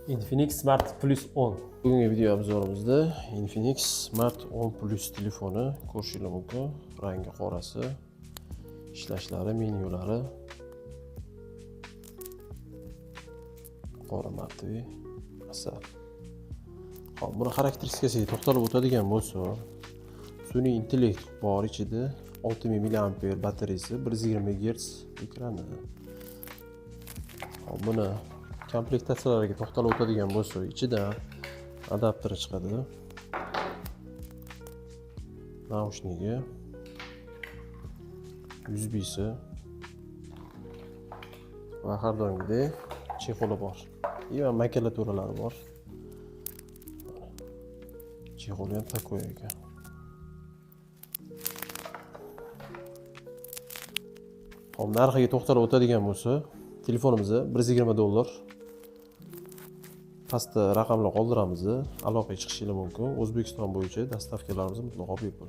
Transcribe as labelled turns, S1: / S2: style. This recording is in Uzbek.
S1: Infinix Smart Plus 10.
S2: Bugungi video obzorimizda Infinix Smart 10 Plus telefoni ko'rishingiz mumkin. Rangi qorasi, ishlashlari, menyulari qora matli asal. Hop, buni xarakteristikasiga to'xtalib o'tadigan bo'lsak, sun'iy intellekt bor ichida, 6000 mAh batareyasi, 120 Hz ekrani. Hop, buni komplektatsiyalariga to'xtalib o'tadigan bo'lsak, ichida adapteri chiqadi. Naushnigi, USB-si va har doimgidek chexoli bor. Va makulaturalari bor. Chexoli ham takoy ekan. Hop, narxiga to'xtalib o'tadigan bo'lsa, telefonimiz $120. Pastda raqamlar qoldiramiz. Aloqaga chiqishingiz mumkin. O'zbekiston bo'yicha dastavkalarimiz mutlaqo bepul.